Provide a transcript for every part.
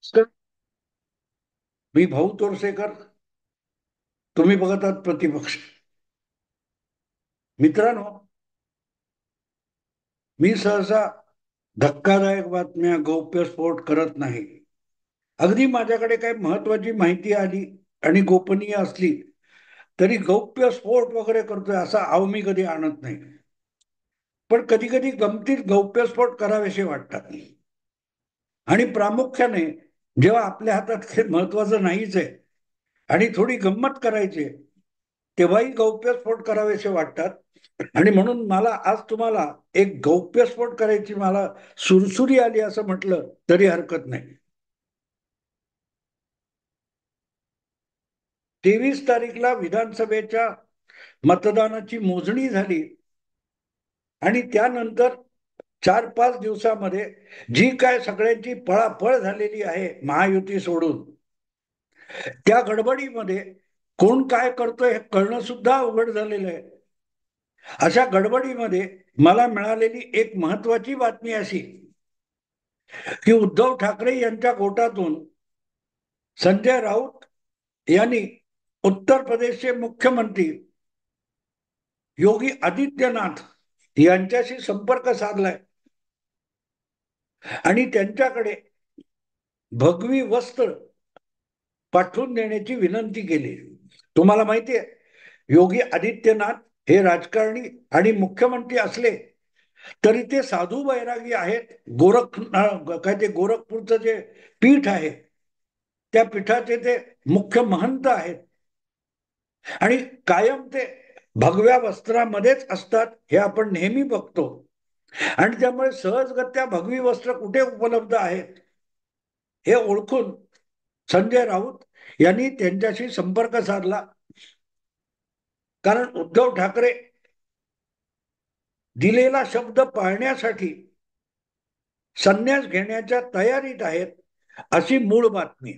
नमस्कार. मी भाऊ तोरसेकर. तुम्ही बघत आहात प्रतिपक्ष. मित्रांनो, मी सहसा धक्कादायक बातम्या, गौप्यस्फोट करत नाही. अगदी माझ्याकडे काही महत्वाची माहिती आली आणि गोपनीय असली तरी गौप्यस्फोट वगैरे करतोय असा आव मी कधी आणत नाही. पण कधी कधी गमतीत गौप्यस्फोट करावेसे वाटतात. आणि प्रामुख्याने जेव्हा आपल्या हातात काही महत्वाचं नाहीच आहे आणि थोडी गंमत करायची आहे, तेव्हाही गौप्यस्फोट करावेसे वाटतात. आणि म्हणून मला आज तुम्हाला एक गौप्यस्फोट करायची मला सुरसुरी आली असं म्हटलं तरी हरकत नाही. 23 तारीखला विधानसभेच्या मतदानाची मोजणी झाली आणि त्यानंतर 4-5 दिवसामध्ये जी काय सगळ्यांची पळापळ झालेली आहे महायुती सोडून, त्या गडबडीमध्ये कोण काय करतोय हे कळणं सुद्धा अवघड झालेलं आहे. अशा गडबडीमध्ये मला मिळालेली एक महत्वाची बातमी अशी की उद्धव ठाकरे यांच्या गोटातून संजय राऊत यांनी उत्तर प्रदेशचे मुख्यमंत्री योगी आदित्यनाथ यांच्याशी संपर्क साधलाय आणि त्यांच्याकडे भगवी वस्त्र पाठवून देण्याची विनंती केली. तुम्हाला माहितीये, योगी आदित्यनाथ हे राजकारणी आणि मुख्यमंत्री असले तरी ते साधू बैरागी आहेत. काय ते गोरखपूरचं जे पीठ आहे त्या पीठाचे ते मुख्य महंत आहेत आणि कायम ते भगव्या वस्त्रामध्येच असतात हे आपण नेहमी बघतो. आणि त्यामुळे सहजगत्या भगवी वस्त्र कुठे उपलब्ध आहेत हे ओळखून संजय राऊत यांनी त्यांच्याशी संपर्क साधला. कारण उद्धव ठाकरे दिलेला शब्द पाळण्यासाठी संन्यास घेण्याच्या तयारीत आहेत अशी मूळ बातमी.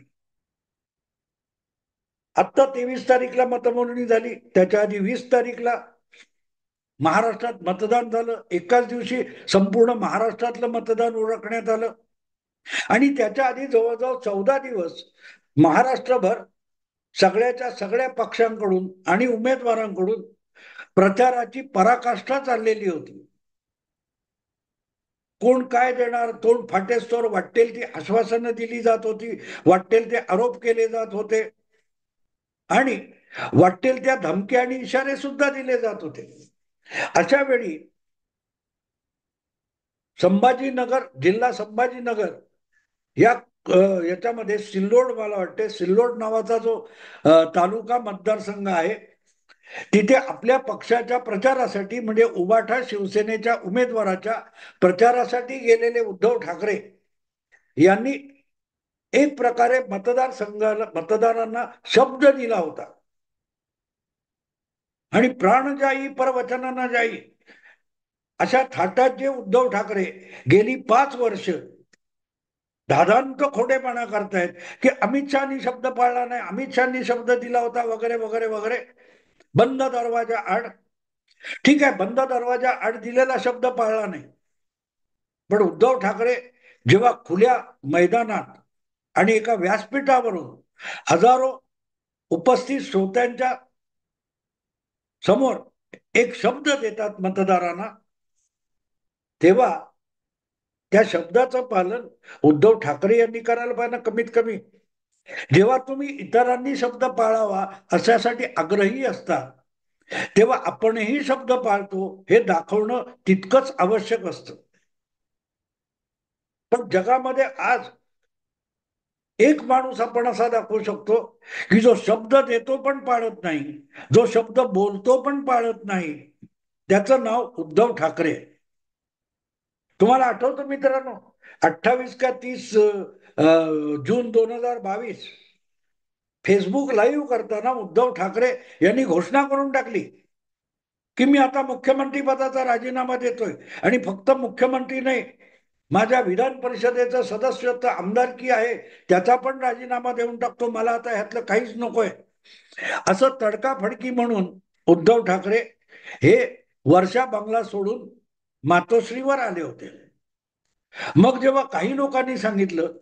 आत्ता 23 तारीखला मतमोजणी झाली, त्याच्या आधी 20 तारीखला महाराष्ट्रात मतदान झालं. एकाच दिवशी संपूर्ण महाराष्ट्रातलं मतदान ओळखण्यात आलं आणि त्याच्या आधी जवळजवळ 14 दिवस महाराष्ट्रभर सगळ्याच्या सगळ्या पक्षांकडून आणि उमेदवारांकडून प्रचाराची पराकाष्ठा चाललेली होती. कोण काय देणार, कोण फाटेस्तोर वाटेल ती आश्वासनं दिली जात होती, वाटेल ते आरोप केले जात होते आणि वाटेल त्या धमक्या आणि इशारे सुद्धा दिले जात होते. अशा वेळी संभाजीनगर, जिल्हा संभाजीनगर या याच्यामध्ये सिल्लोड, मला वाटते सिल्लोड नावाचा जो तालुका मतदारसंघ आहे, तिथे आपल्या पक्षाच्या प्रचारासाठी म्हणजे उबाठा शिवसेनेच्या उमेदवाराच्या प्रचारासाठी गेलेले उद्धव ठाकरे यांनी एक प्रकारे मतदारसंघाला, मतदारांना शब्द दिला होता आणि प्राण जाई पर वचन न जाई अशा थाटात जे उद्धव ठाकरे गेली 5 वर्ष दादांत खोटेपणा करतायत की अमित शहानी शब्द पाळला नाही, अमित शहानी शब्द दिला होता वगैरे वगैरे वगैरे. बंद दरवाजा आड, ठीक आहे, बंद दरवाजा आड दिलेला शब्द पाळला नाही, पण उद्धव ठाकरे जेव्हा खुल्या मैदानात आणि एका व्यासपीठावरून हजारो उपस्थित श्रोत्यांच्या समोर एक शब्द देतात मतदारांना, तेव्हा त्या शब्दाचं पालन उद्धव ठाकरे यांनी करायला पाहिजे कमीत कमी. जेव्हा तुम्ही इतरांनी शब्द पाळावा अशासाठी आग्रही असता, तेव्हा आपणही शब्द पाळतो हे दाखवणं तितकंच आवश्यक असतं. पण जगामध्ये आज एक माणूस आपण असा दाखवू शकतो की जो शब्द देतो पण पाळत नाही, जो शब्द बोलतो पण पाळत नाही. त्याचं नाव उद्धव ठाकरे. तुम्हाला आठवतं मित्रांनो, 28 का 30 जून 2022 फेसबुक लाईव्ह करताना उद्धव ठाकरे यांनी घोषणा करून टाकली की मी आता मुख्यमंत्री पदाचा राजीनामा देतोय आणि फक्त मुख्यमंत्री नाही, माझ्या विधान परिषदेचं सदस्यत्व, आमदारकी आहे त्याचा पण राजीनामा देऊन टाकतो, मला आता ह्यातलं काहीच नकोय असं तडकाफडकी म्हणून उद्धव ठाकरे हे वर्षा बंगला सोडून मातोश्रीवर आले होते. मग जेव्हा काही लोकांनी सांगितलं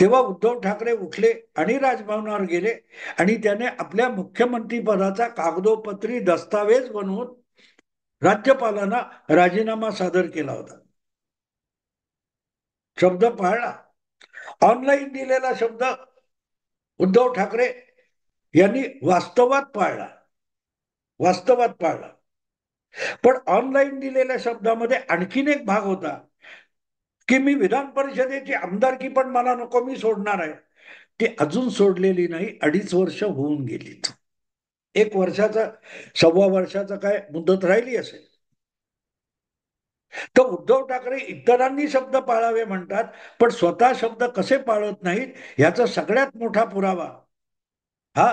तेव्हा उद्धव ठाकरे उठले आणि राजभवनावर गेले आणि त्याने आपल्या मुख्यमंत्री पदाचा कागदोपत्री दस्तावेज बनवून राज्यपालांना राजीनामा सादर केला होता. शब्द पाळला. ऑनलाईन दिलेला शब्द उद्धव ठाकरे यांनी वास्तवात पाळला. वास्तवात पाळला. पण ऑनलाईन दिलेल्या शब्दामध्ये आणखीन एक भाग होता की मी विधान परिषदेची आमदारकी पण मला नको, मी सोडणार आहे. ती अजून सोडलेली नाही, 2.5 वर्ष होऊन गेलीत. 1 वर्षाचा, 1.25 वर्षाचा काय मुदत राहिली असेल. तर उद्धव ठाकरे इतरांनी शब्द पाळावे म्हणतात, पण स्वतः शब्द कसे पाळत नाहीत याचा सगळ्यात मोठा पुरावा हा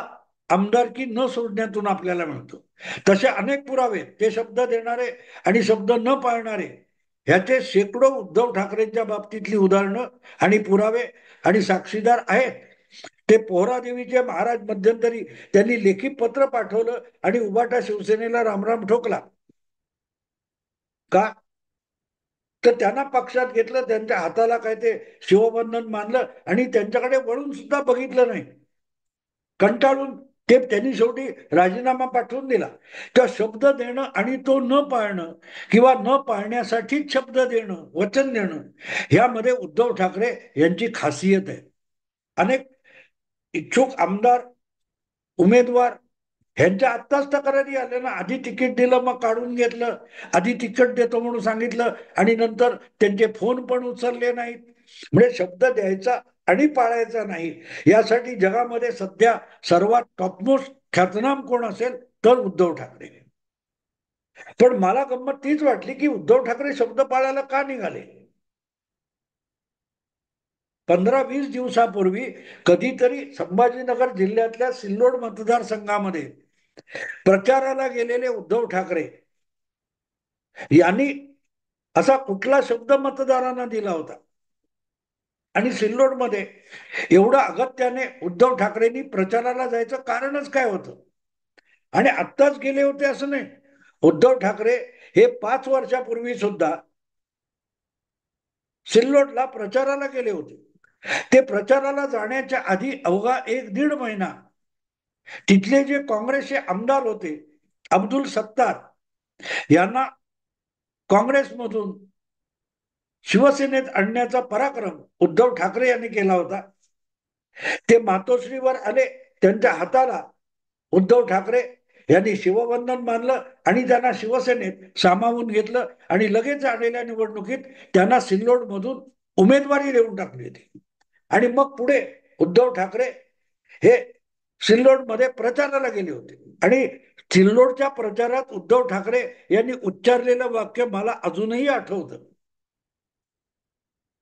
आमदारकी न सोडण्यातून आपल्याला मिळतो. तसे अनेक पुरावे, ते शब्द देणारे आणि शब्द न पाळणारे, ह्याचे शेकडो उद्धव ठाकरेंच्या बाबतीतली उदाहरणं आणि पुरावे आणि साक्षीदार आहेत. ते पोहरादेवीचे महाराज मध्यंतरी त्यांनी लेखी पत्र पाठवलं आणि उबाटा शिवसेनेला रामराम ठोकला. का? तर त्यांना पक्षात घेतलं, त्यांच्या हाताला काय ते शिवबंधन मानलं आणि त्यांच्याकडे वळून सुद्धा बघितलं नाही. कंटाळून ते त्यांनी शेवटी राजीनामा पाठवून दिला. तर शब्द देणं आणि तो न पाळणं किंवा न पाळण्यासाठीच शब्द देणं, वचन देणं, ह्यामध्ये उद्धव ठाकरे यांची खासियत आहे. अनेक इच्छुक आमदार, उमेदवार ह्यांच्या आत्ताच तक्रारी आल्या ना, आधी तिकीट दिलं मग काढून घेतलं, आधी तिकीट देतो म्हणून सांगितलं आणि नंतर त्यांचे फोन पण उचलले नाहीत. म्हणजे शब्द द्यायचा आणि पाळायचा नाही, यासाठी जगामध्ये सध्या सर्वात टॉपमोस्ट ख्यातनाम कोण असेल तर उद्धव ठाकरे. पण मला गंमत तीच वाटली की उद्धव ठाकरे शब्द पाळायला का निघाले. 15-20 दिवसापूर्वी कधीतरी संभाजीनगर जिल्ह्यातल्या सिल्लोड मतदारसंघामध्ये प्रचाराला गेलेले उद्धव ठाकरे यांनी असा कुठला शब्द मतदारांना दिला होता. आणि सिल्लोडमध्ये एवढं अगत्याने उद्धव ठाकरेंनी प्रचाराला जायचं कारणच काय होतं. आणि आत्ताच गेले होते असं नाही, उद्धव ठाकरे हे 5 वर्षापूर्वी सुद्धा सिल्लोडला प्रचाराला गेले होते. ते प्रचाराला जाण्याच्या आधी अवघा 1-1.5 महिना तिथले जे काँग्रेसचे आमदार होते, अब्दुल सत्तार यांना काँग्रेसमधून शिवसेनेत आणण्याचा पराक्रम उद्धव ठाकरे यांनी केला होता. ते मातोश्रीवर आले, त्यांच्या हाताला उद्धव ठाकरे यांनी शिवबंधन मानलं आणि त्यांना शिवसेनेत सामावून घेतलं आणि लगेच आलेल्या निवडणुकीत त्यांना सिल्लोडमधून उमेदवारी देऊन टाकली होती. आणि मग पुढे उद्धव ठाकरे हे सिल्लोडमध्ये प्रचाराला गेले होते. आणि सिल्लोडच्या प्रचारात उद्धव ठाकरे यांनी उच्चारलेलं वाक्य मला अजूनही आठवतं.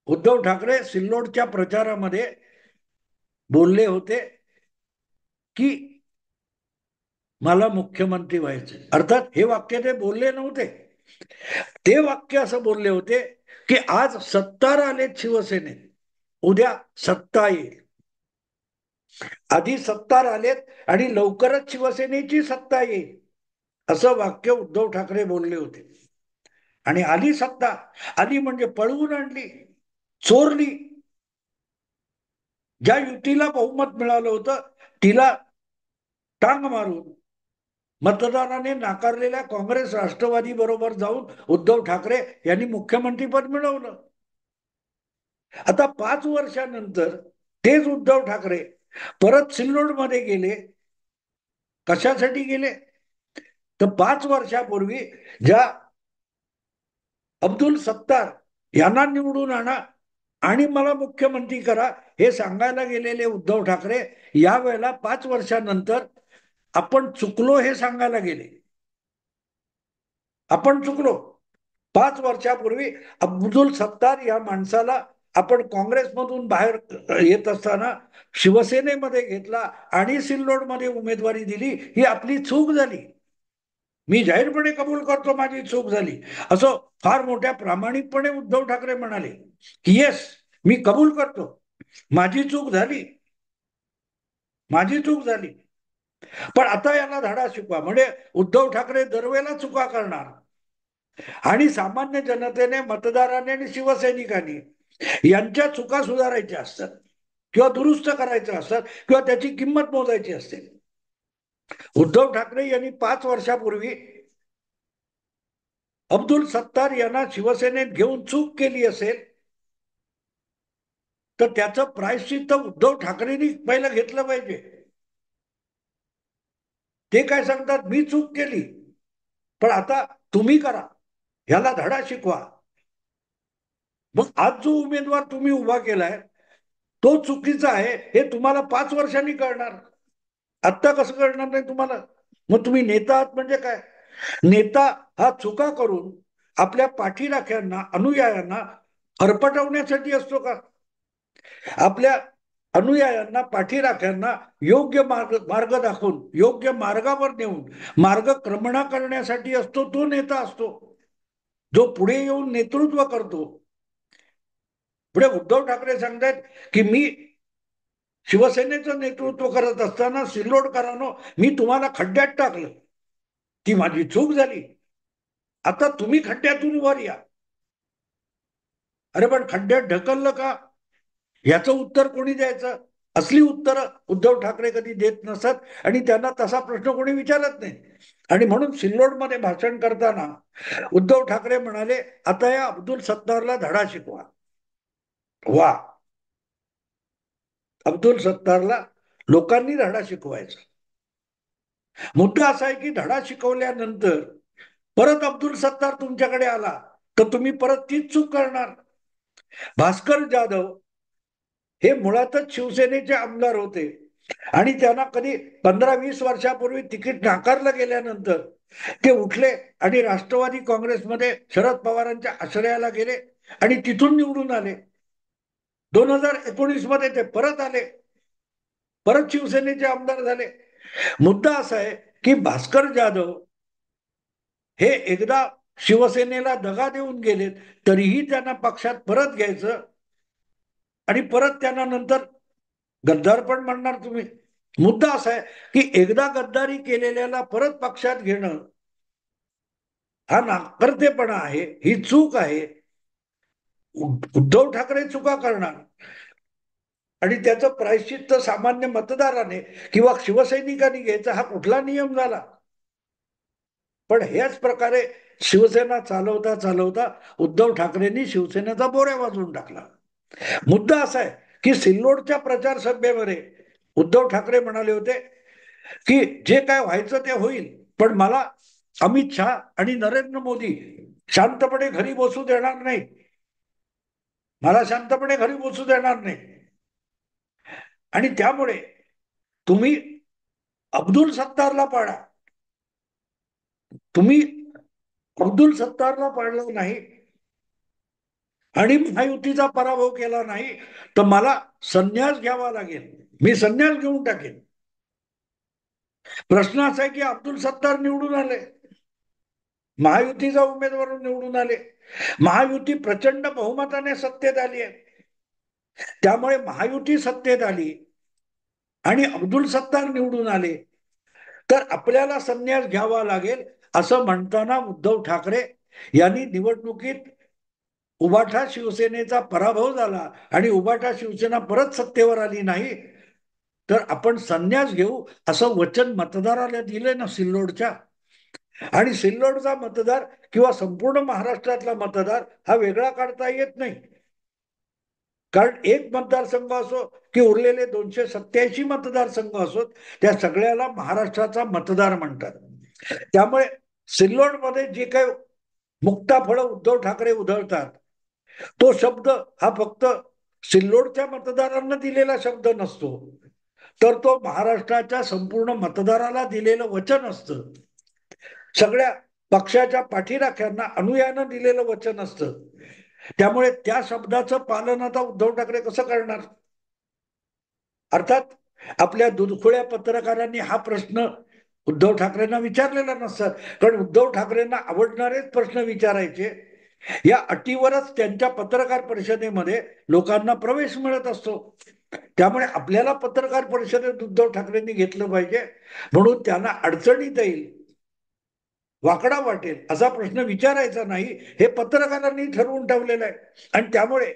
उद्धव ठाकरे सिल्लोडच्या प्रचारामध्ये बोलले होते की मला मुख्यमंत्री व्हायचे. अर्थात हे वाक्य ते बोलले नव्हते, ते वाक्य असं बोलले होते की आज सत्तार आलेत शिवसेनेत, उद्या सत्ता येईल. आधी सत्तार आलेत आणि लवकरच शिवसेनेची सत्ता येईल, असं वाक्य उद्धव ठाकरे बोलले होते. आणि आली सत्ता, आली म्हणजे पळवून आणली, चोरली. ज्या युतीला बहुमत मिळालं होतं तिला टांग मारून मतदाराने नाकारलेल्या काँग्रेस राष्ट्रवादी बरोबर जाऊन उद्धव ठाकरे यांनी मुख्यमंत्रीपद मिळवलं. आता 5 वर्षानंतर तेच उद्धव ठाकरे परत सिल्लोडमध्ये गेले. कशासाठी गेले? तर 5 वर्षापूर्वी ज्या अब्दुल सत्तार यांना निवडून आणा आणि मला मुख्यमंत्री करा हे सांगायला गेलेले उद्धव ठाकरे यावेळेला 5 वर्षानंतर आपण चुकलो हे सांगायला गेले. आपण चुकलो. 5 वर्षापूर्वी अब्दुल सत्तार या माणसाला आपण काँग्रेसमधून बाहेर येत असताना शिवसेनेमध्ये घेतला आणि सिल्लोडमध्ये उमेदवारी दिली, ही आपली चूक झाली. मी जाहीरपणे कबूल करतो माझी चूक झाली, असं फार मोठ्या प्रामाणिकपणे उद्धव ठाकरे म्हणाले की येस, मी कबूल करतो, माझी चूक झाली, माझी चूक झाली. पण आता यांना धडा शिकवा. म्हणजे उद्धव ठाकरे दरवेळेला चुका करणार आणि सामान्य जनतेने, मतदारांनी आणि शिवसैनिकांनी यांच्या चुका सुधारायच्या असतात. किंवा दुरुस्त करायचं असतात किंवा त्याची किंमत मोजायची असते. उद्धव ठाकरे यांनी 5 वर्षापूर्वी अब्दुल सत्तार यांना शिवसेनेत घेऊन चूक केली असेल तर त्याचं प्रायश्चित्त उद्धव ठाकरेंनी पहिलं घेतलं पाहिजे. ते काय सांगतात, मी चूक केली पण आता तुम्ही करा, ह्याला धडा शिकवा. मग आज जो उमेदवार तुम्ही उभा केलाय तो चुकीचा आहे हे तुम्हाला 5 वर्षांनी कळणार. आत्ता कसं कळणार नाही तुम्हाला? मग तुम्ही नेता आहात म्हणजे काय? नेता हा चुका करून आपल्या पाठीराख्यांना, अनुयायांना फरफटवण्यासाठी असतो का? आपल्या अनुयायांना, पाठीराख्यांना योग्य मार्ग दाखवून, योग्य मार्गावर नेऊन मार्गक्रमणा करण्यासाठी असतो तो नेता असतो, जो पुढे येऊन नेतृत्व करतो. पुढे उद्धव ठाकरे सांगतायत की मी शिवसेनेचं नेतृत्व करत असताना सिल्लोडकरांनो मी तुम्हाला खड्ड्यात टाकलं, ती माझी चूक झाली, आता तुम्ही खड्ड्यातून वर या. अरे पण खड्ड्यात ढकललं का, याचं उत्तर कोणी द्यायचं? असली उत्तर उद्धव ठाकरे कधी देत नसत आणि त्यांना तसा प्रश्न कोणी विचारत नाही. आणि म्हणून सिल्लोडमध्ये भाषण करताना उद्धव ठाकरे म्हणाले, आता या अब्दुल सत्तारला धडा शिकवा. वा, अब्दुल सत्तारला लोकांनी धडा शिकवायचा. मुद्दा असा आहे की धडा शिकवल्यानंतर परत अब्दुल सत्तार तुमच्याकडे आला तर तुम्ही परत तीच चूक करणार. भास्कर जाधव हे मुळातच शिवसेनेचे आमदार होते आणि त्यांना कधी 15-20 वर्षापूर्वी तिकीट नाकारलं गेल्यानंतर ते उठले आणि राष्ट्रवादी काँग्रेसमध्ये शरद पवारांच्या आश्रयाला गेले आणि तिथून निवडून आले. 2019 मध्ये ते परत आले, परत शिवसेनेचे आमदार झाले. मुद्दा असा आहे की भास्कर जाधव हे एकदा शिवसेनेला दगा देऊन गेलेत तरीही त्यांना पक्षात परत घ्यायचं आणि परत त्यांना नंतर गद्दार पण म्हणणार तुम्ही. मुद्दा असा आहे की एकदा गद्दारी केलेल्याला परत पक्षात घेणं हा नाकर्तेपणा आहे, ही चूक आहे. उद्धव ठाकरे चुका करणार आणि त्याचं प्रायश्चित्त सामान्य मतदाराने किंवा शिवसैनिकांनी घ्यायचा हा कुठला नियम झाला? पण ह्याच प्रकारे शिवसेना चालवता चालवता उद्धव ठाकरेंनी शिवसेनेचा बोऱ्या वाजवून टाकला. मुद्दा असा आहे की सिल्लोडच्या प्रचार सभेमध्ये उद्धव ठाकरे म्हणाले होते की जे काय व्हायचं ते होईल पण मला अमित शहा आणि नरेंद्र मोदी शांतपणे घरी बसू देणार नाही, मला शांतपणे घरी बसू देणार नाही. आणि त्यामुळे तुम्ही अब्दुल सत्तारला पाडा. तुम्ही अब्दुल सत्तारला पाडलं नाही आणि महायुतीचा पराभव केला नाही तर मला संन्यास घ्यावा लागेल, मी संन्यास घेऊन टाकेन. प्रश्न असा आहे की अब्दुल सत्तार निवडून आले, महायुतीचा उमेदवार निवडून आले, महायुती प्रचंड बहुमताने सत्तेत आली आहे. त्यामुळे महायुती सत्तेत आली आणि अब्दुल सत्तार निवडून आले तर आपल्याला संन्यास घ्यावा लागेल असं म्हणताना उद्धव ठाकरे यांनी निवडणुकीत उबाठा शिवसेनेचा पराभव झाला आणि उबाठा शिवसेना परत सत्तेवर आली नाही तर आपण संन्यास घेऊ असं वचन मतदाराला दिले ना सिल्लोडच्या. आणि सिल्लोडचा मतदार किंवा संपूर्ण महाराष्ट्रातला मतदार हा वेगळा काढता येत नाही. कारण एक मतदारसंघ असो की उरलेले 287 मतदारसंघ असोत त्या सगळ्याला महाराष्ट्राचा मतदार म्हणतात. त्यामुळे सिल्लोडमध्ये जे काही मुक्ताफळं उद्धव ठाकरे उधळतात तो शब्द हा फक्त सिल्लोडच्या मतदारांना दिलेला शब्द नसतो तर तो महाराष्ट्राच्या संपूर्ण मतदाराला दिलेलं वचन असतं, सगळ्या पक्षाच्या पाठीराख्यांना, अनुयायांना दिलेलं वचन असतं. त्यामुळे त्या शब्दाचं पालन आता उद्धव ठाकरे कसं करणार? अर्थात आपल्या दुधखोळ्या पत्रकारांनी हा प्रश्न उद्धव ठाकरेंना विचारलेला नसतात, कारण उद्धव ठाकरेंना आवडणारेच प्रश्न विचारायचे या अटीवरच त्यांच्या पत्रकार परिषदेमध्ये लोकांना प्रवेश मिळत असतो. त्यामुळे आपल्याला पत्रकार परिषदेत उद्धव ठाकरेंनी घेतलं पाहिजे म्हणून त्यांना अडचणीत येईल, वाकडा वाटेल असा प्रश्न विचारायचा नाही हे पत्रकारांनी ठरवून ठेवलेलं आहे. आणि त्यामुळे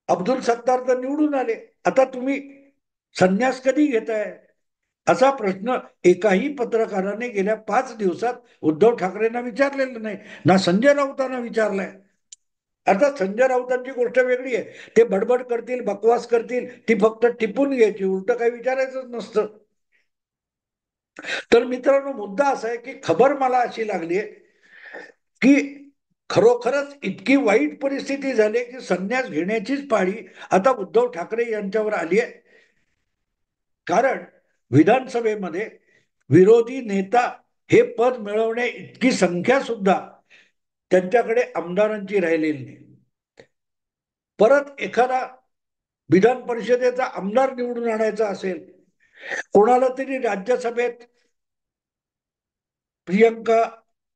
अब्दुल सत्तार तर निवडून आले, आता तुम्ही संन्यास कधी घेताय असा प्रश्न एकाही पत्रकाराने गेल्या 5 दिवसात उद्धव ठाकरेंना विचारलेला नाही, ना संजय राऊतांना विचारलाय. आता संजय राऊतांची गोष्ट वेगळी आहे, ते बडबड करतील, बकवास करतील, ती फक्त टिपून घ्यायची, उलट काही विचारायचंच नसतं. तर मित्रांनो, मुद्दा असा आहे की खबर मला अशी लागली आहे की खरोखरच इतकी वाईट परिस्थिती झाली की संन्यास घेण्याचीच पाळी आता उद्धव ठाकरे यांच्यावर आली आहे. कारण विधानसभेमध्ये विरोधी नेता हे पद मिळवण्या इतकी संख्या सुद्धा त्यांच्याकडे आमदारांची राहिलेली नाही. परत एखादा विधान परिषदेचा आमदार निवडून आणायचा असेल, कोणाला तरी राज्यसभेत प्रियंका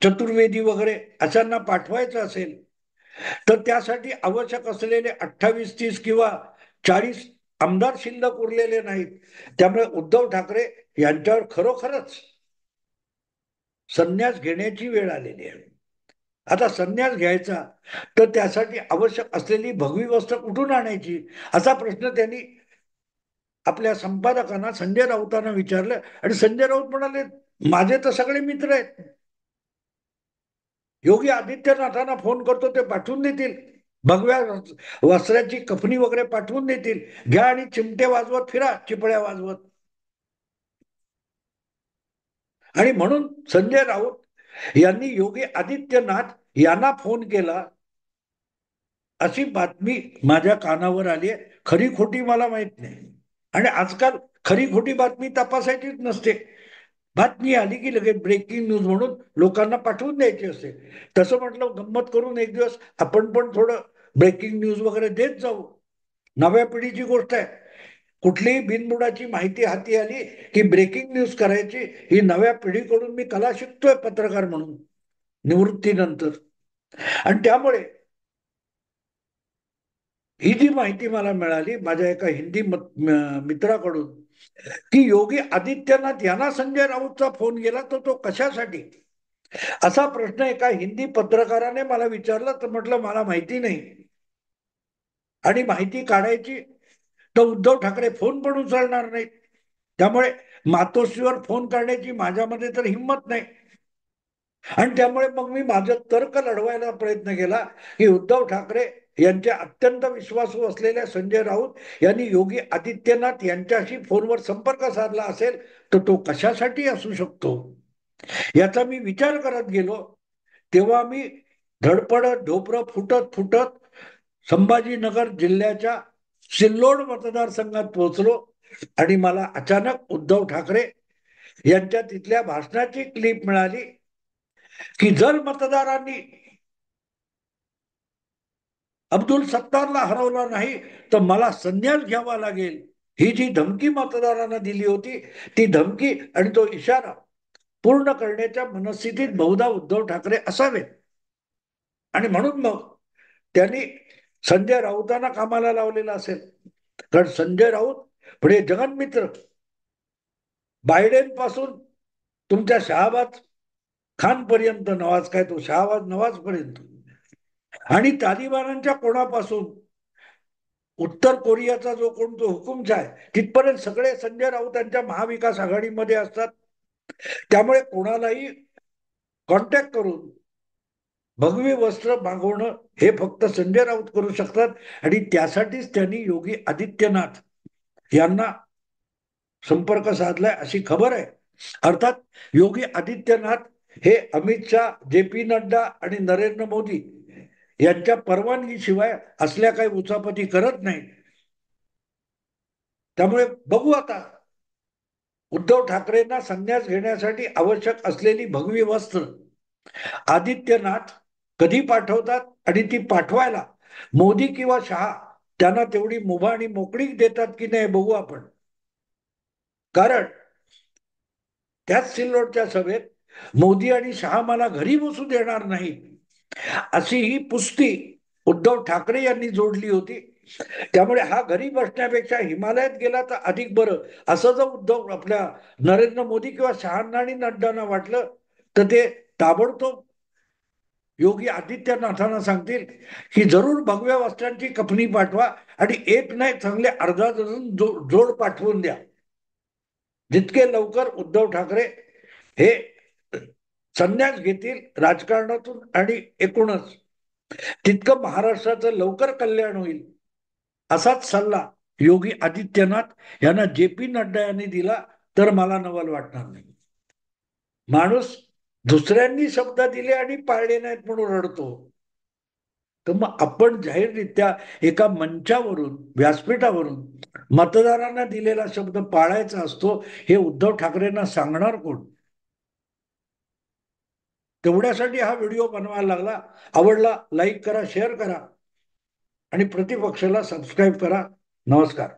चतुर्वेदी वगैरे अशांना पाठवायचं असेल, तर त्यासाठी आवश्यक असलेले 28, 30 किंवा 40 आमदार शिल्लक उरलेले नाहीत. त्यामुळे उद्धव ठाकरे यांच्यावर खरोखरच संन्यास घेण्याची वेळ आलेली आहे. आता संन्यास घ्यायचा तर त्यासाठी आवश्यक असलेली भगवी वस्त्र कुठून आणायची असा प्रश्न त्यांनी आपल्या संपादकांना संजय राऊतांना विचारलं. आणि संजय राऊत म्हणाले, माझे तर सगळे मित्र आहेत, योगी आदित्यनाथांना फोन करतो, ते पाठवून देतील, भगव्या वस्त्राची कफनी वगैरे पाठवून देतील, घ्या आणि चिमटे वाजवत फिरा, चिपळ्या वाजवत. आणि म्हणून संजय राऊत यांनी योगी आदित्यनाथ यांना फोन केला अशी बातमी माझ्या कानावर आली आहे. खरी खोटी मला माहित नाही. आणि आजकाल खरी खोटी बातमी तपासायचीच नसते, बातमी आली की लगेच ब्रेकिंग न्यूज म्हणून लोकांना पाठवून द्यायची असते. तसं म्हटलं गंमत करून एक दिवस आपण पण थोडं ब्रेकिंग न्यूज वगैरे देत जाऊ. नव्या पिढीची गोष्ट आहे, कुठलीही बिनबुडाची माहिती हाती आली की ब्रेकिंग न्यूज करायची, ही नव्या पिढीकडून मी कला शिकतोय पत्रकार म्हणून निवृत्तीनंतर. आणि त्यामुळे ही जी माहिती मला मिळाली माझ्या एका हिंदी मित्राकडून की योगी आदित्यनाथ यांना संजय राऊतचा फोन गेला, तर तो कशासाठी असा प्रश्न एका हिंदी पत्रकाराने मला विचारला. तर म्हटलं मला माहिती नाही, आणि माहिती काढायची तर उद्धव ठाकरे फोन पण उचलणार नाहीत. त्यामुळे मातोश्रीवर फोन करण्याची माझ्यामध्ये तर हिंमत नाही. आणि त्यामुळे मग मी माझं तर्क लढवायला प्रयत्न केला की उद्धव ठाकरे यांचे अत्यंत विश्वासू असलेल्या संजय राऊत यांनी योगी आदित्यनाथ यांच्याशी फोनवर संपर्क साधला असेल तर तो कशासाठी असू शकतो याचा मी विचार करत गेलो. तेव्हा मी धडपडत ढोपरं फुटत फुटत संभाजीनगर जिल्ह्याच्या सिल्लोड मतदारसंघात पोहोचलो. आणि मला अचानक उद्धव ठाकरे यांच्या तिथल्या भाषणाची क्लिप मिळाली की जर मतदारांनी अब्दुल सत्तारला हरवला नाही तर मला संन्यास घ्यावा लागेल, ही जी धमकी मतदारांना दिली होती, ती धमकी आणि तो इशारा पूर्ण करण्याच्या मनस्थितीत बहुधा उद्धव ठाकरे असावेत. आणि म्हणून मग त्यांनी संजय राऊतांना कामाला लावलेला असेल. कारण संजय राऊत पुढे जगनमित्र, बायडेन पासून तुमच्या शहाबाज खान पर्यंत, नवाज काय तो शहाबाज नवाज पर्यंत, आणि तालिबानांच्या कोणापासून उत्तर कोरियाचा जो कोण तो हुकुमशहा आहे तिथपर्यंत सगळे संजय राऊतांच्या महाविकास आघाडीमध्ये असतात. त्यामुळे कोणालाही कॉन्टॅक्ट करून भगवी वस्त्र मागवणं हे फक्त संजय राऊत करू शकतात. आणि त्यासाठीच त्यांनी योगी आदित्यनाथ यांना संपर्क साधलाय अशी खबर आहे. अर्थात योगी आदित्यनाथ हे अमित शाह, जे पी नड्डा आणि नरेंद्र मोदी यांच्या परवानगीशिवाय असल्या काही उचापती करत नाही. त्यामुळे बघू आता उद्धव ठाकरेंना संन्यास घेण्यासाठी आवश्यक असलेली भगवी वस्त्र आदित्यनाथ कधी पाठवतात, आणि ती पाठवायला मोदी किंवा शहा त्यांना तेवढी मुभा आणि मोकळीक देतात की नाही बघू आपण. कारण त्याच सिल्लोडच्या सभेत मोदी आणि शहा मला घरी बसू देणार नाही अशी ही पुस्ती उद्धव ठाकरे यांनी जोडली होती. त्यामुळे हा घरी बसण्यापेक्षा हिमालयात गेला तर अधिक बरं असं जर उद्धव आपल्या नरेंद्र मोदी किंवा शहांना आणि नड्डांना वाटलं तर ते ताबडतोब योगी आदित्यनाथांना सांगतील की जरूर भगव्या वस्त्रांची कफनी पाठवा आणि एक नाही चांगले अर्धा डझन जोड पाठवून द्या. जितके लवकर उद्धव ठाकरे हे संन्यास घेतील राजकारणातून आणि एकूणच तितकं महाराष्ट्राचं लवकर कल्याण होईल, असाच सल्ला योगी आदित्यनाथ यांना जे पी नड्डा यांनी दिला तर मला नवल वाटणार नाही. माणूस दुसऱ्यांनी शब्द दिले आणि पाळले नाहीत म्हणून रडतो, तर मग आपण जाहीररित्या एका मंचावरून व्यासपीठावरून मतदारांना दिलेला शब्द पाळायचा असतो हे उद्धव ठाकरेंना सांगणार कोण? तेवढ्यासाठी हा व्हिडिओ बनवायला लागला. आवडला लाईक करा, शेअर करा आणि प्रतिपक्षाला सबस्क्राईब करा. नमस्कार.